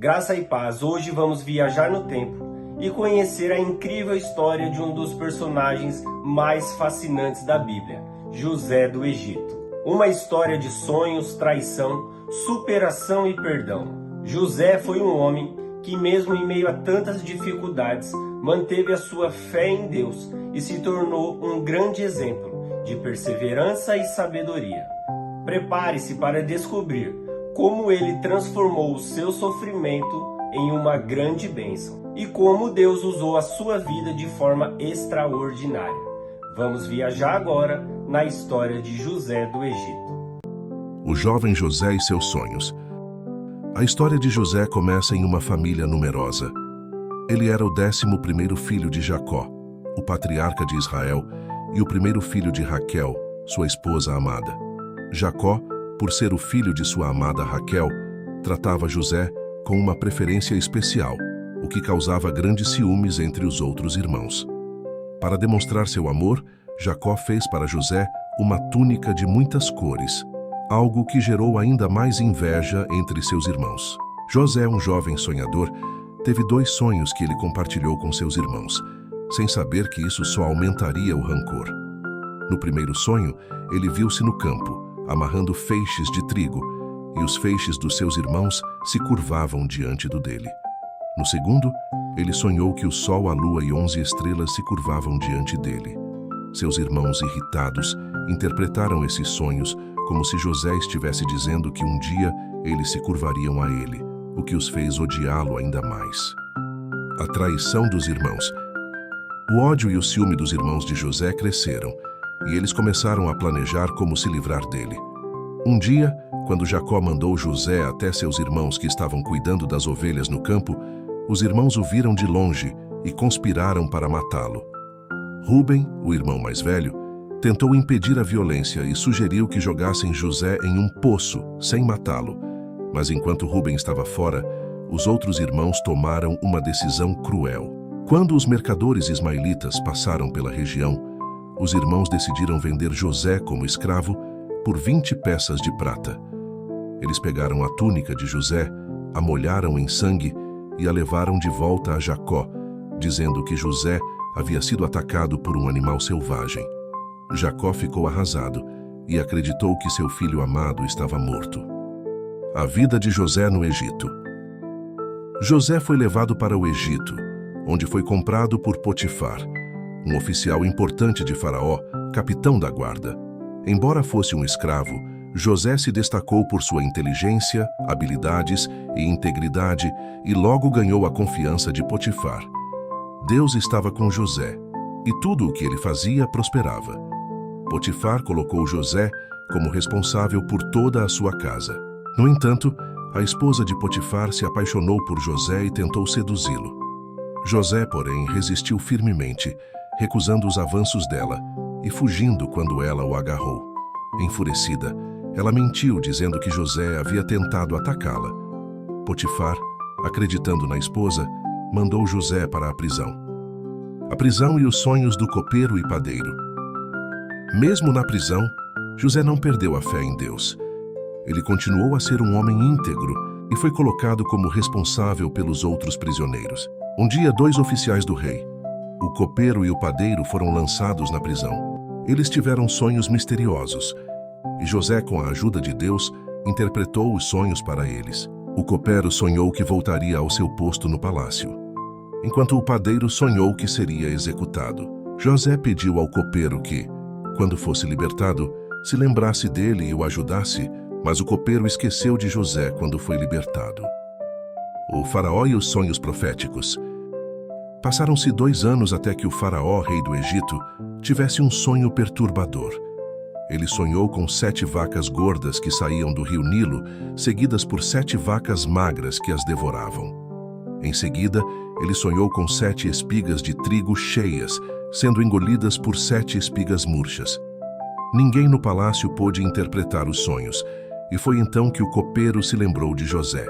Graça e paz, hoje vamos viajar no tempo e conhecer a incrível história de um dos personagens mais fascinantes da Bíblia, José do Egito. Uma história de sonhos, traição, superação e perdão. José foi um homem que, mesmo em meio a tantas dificuldades, manteve a sua fé em Deus e se tornou um grande exemplo de perseverança e sabedoria. Prepare-se para descobrir como ele transformou o seu sofrimento em uma grande bênção e como Deus usou a sua vida de forma extraordinária. Vamos viajar agora na história de José do Egito. O jovem José e seus sonhos. A história de José começa em uma família numerosa. Ele era o 11º filho de Jacó, o patriarca de Israel, e o primeiro filho de Raquel, sua esposa amada. Jacó, por ser o filho de sua amada Raquel, tratava José com uma preferência especial, o que causava grandes ciúmes entre os outros irmãos. Para demonstrar seu amor, Jacó fez para José uma túnica de muitas cores, algo que gerou ainda mais inveja entre seus irmãos. José, um jovem sonhador, teve 2 sonhos que ele compartilhou com seus irmãos, sem saber que isso só aumentaria o rancor. No primeiro sonho, ele viu-se no campo, amarrando feixes de trigo, e os feixes dos seus irmãos se curvavam diante do dele. No segundo, ele sonhou que o sol, a lua e 11 estrelas se curvavam diante dele. Seus irmãos, irritados, interpretaram esses sonhos como se José estivesse dizendo que um dia eles se curvariam a ele, o que os fez odiá-lo ainda mais. A traição dos irmãos. O ódio e o ciúme dos irmãos de José cresceram, e eles começaram a planejar como se livrar dele. Um dia, quando Jacó mandou José até seus irmãos que estavam cuidando das ovelhas no campo, os irmãos o viram de longe e conspiraram para matá-lo. Rúben, o irmão mais velho, tentou impedir a violência e sugeriu que jogassem José em um poço, sem matá-lo. Mas enquanto Rúben estava fora, os outros irmãos tomaram uma decisão cruel. Quando os mercadores ismaelitas passaram pela região, os irmãos decidiram vender José como escravo por 20 peças de prata. Eles pegaram a túnica de José, a molharam em sangue e a levaram de volta a Jacó, dizendo que José havia sido atacado por um animal selvagem. Jacó ficou arrasado e acreditou que seu filho amado estava morto. A vida de José no Egito. José foi levado para o Egito, onde foi comprado por Potifar, um oficial importante de Faraó, capitão da guarda. Embora fosse um escravo, José se destacou por sua inteligência, habilidades e integridade e logo ganhou a confiança de Potifar. Deus estava com José, e tudo o que ele fazia prosperava. Potifar colocou José como responsável por toda a sua casa. No entanto, a esposa de Potifar se apaixonou por José e tentou seduzi-lo. José, porém, resistiu firmemente, recusando os avanços dela e fugindo quando ela o agarrou. Enfurecida, ela mentiu dizendo que José havia tentado atacá-la. Potifar, acreditando na esposa, mandou José para a prisão. A prisão e os sonhos do copeiro e padeiro. Mesmo na prisão, José não perdeu a fé em Deus. Ele continuou a ser um homem íntegro e foi colocado como responsável pelos outros prisioneiros. Um dia, 2 oficiais do rei, o copeiro e o padeiro, foram lançados na prisão. Eles tiveram sonhos misteriosos, e José, com a ajuda de Deus, interpretou os sonhos para eles. O copeiro sonhou que voltaria ao seu posto no palácio, enquanto o padeiro sonhou que seria executado. José pediu ao copeiro que, quando fosse libertado, se lembrasse dele e o ajudasse, mas o copeiro esqueceu de José quando foi libertado. O faraó e os sonhos proféticos. Passaram-se 2 anos até que o faraó, rei do Egito, tivesse um sonho perturbador. Ele sonhou com 7 vacas gordas que saíam do rio Nilo, seguidas por 7 vacas magras que as devoravam. Em seguida, ele sonhou com 7 espigas de trigo cheias, sendo engolidas por 7 espigas murchas. Ninguém no palácio pôde interpretar os sonhos, e foi então que o copeiro se lembrou de José.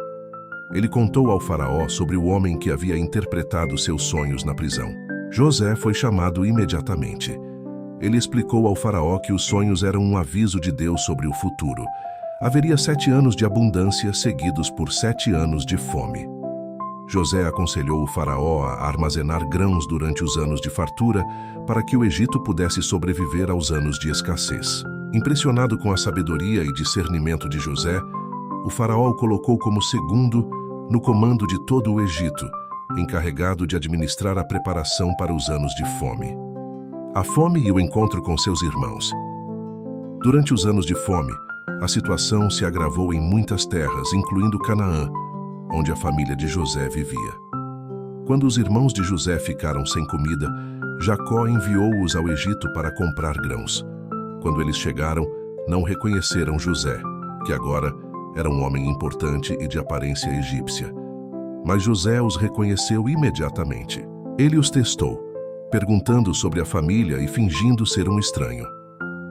Ele contou ao faraó sobre o homem que havia interpretado seus sonhos na prisão. José foi chamado imediatamente. Ele explicou ao faraó que os sonhos eram um aviso de Deus sobre o futuro. Haveria 7 anos de abundância seguidos por 7 anos de fome. José aconselhou o faraó a armazenar grãos durante os anos de fartura para que o Egito pudesse sobreviver aos anos de escassez. Impressionado com a sabedoria e discernimento de José, o faraó o colocou como segundo no comando de todo o Egito, encarregado de administrar a preparação para os anos de fome. A fome e o encontro com seus irmãos. Durante os anos de fome, a situação se agravou em muitas terras, incluindo Canaã, onde a família de José vivia. Quando os irmãos de José ficaram sem comida, Jacó enviou-os ao Egito para comprar grãos. Quando eles chegaram, não reconheceram José, que agora era um homem importante e de aparência egípcia. Mas José os reconheceu imediatamente. Ele os testou, perguntando sobre a família e fingindo ser um estranho.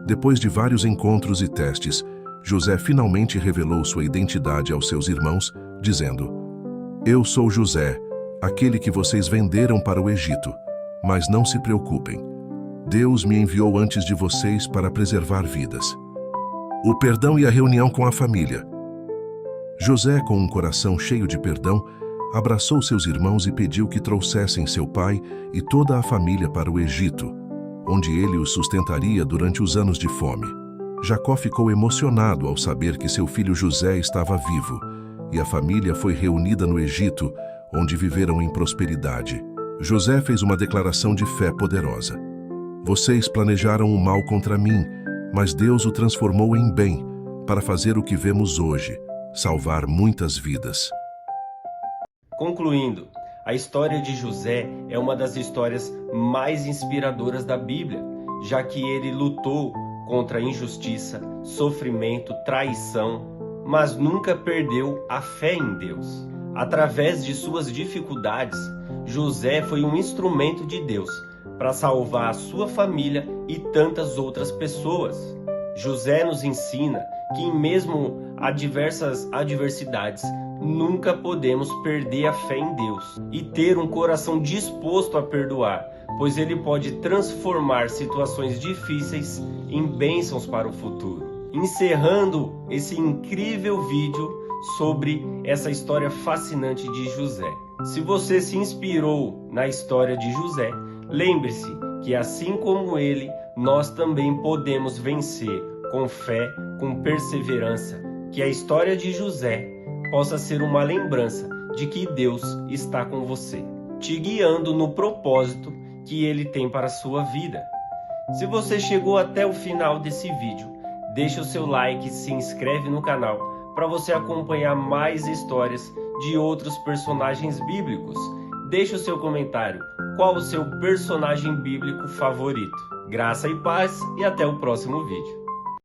Depois de vários encontros e testes, José finalmente revelou sua identidade aos seus irmãos, dizendo: "Eu sou José, aquele que vocês venderam para o Egito. Mas não se preocupem. Deus me enviou antes de vocês para preservar vidas." O perdão e a reunião com a família. José, com um coração cheio de perdão, abraçou seus irmãos e pediu que trouxessem seu pai e toda a família para o Egito, onde ele os sustentaria durante os anos de fome. Jacó ficou emocionado ao saber que seu filho José estava vivo, e a família foi reunida no Egito, onde viveram em prosperidade. José fez uma declaração de fé poderosa. "Vocês planejaram o mal contra mim, mas Deus o transformou em bem, para fazer o que vemos hoje, salvar muitas vidas." Concluindo, a história de José é uma das histórias mais inspiradoras da Bíblia, já que ele lutou contra a injustiça, sofrimento, traição, mas nunca perdeu a fé em Deus. Através de suas dificuldades, José foi um instrumento de Deus para salvar a sua família e tantas outras pessoas. José nos ensina que mesmo a diversas adversidades, nunca podemos perder a fé em Deus e ter um coração disposto a perdoar, pois Ele pode transformar situações difíceis em bênçãos para o futuro. Encerrando esse incrível vídeo sobre essa história fascinante de José. Se você se inspirou na história de José, lembre-se que assim como ele, nós também podemos vencer com fé, com perseverança. Que a história de José possa ser uma lembrança de que Deus está com você, te guiando no propósito que Ele tem para a sua vida. Se você chegou até o final desse vídeo, deixa o seu like e se inscreve no canal para você acompanhar mais histórias de outros personagens bíblicos. Deixe o seu comentário, qual o seu personagem bíblico favorito. Graça e paz e até o próximo vídeo.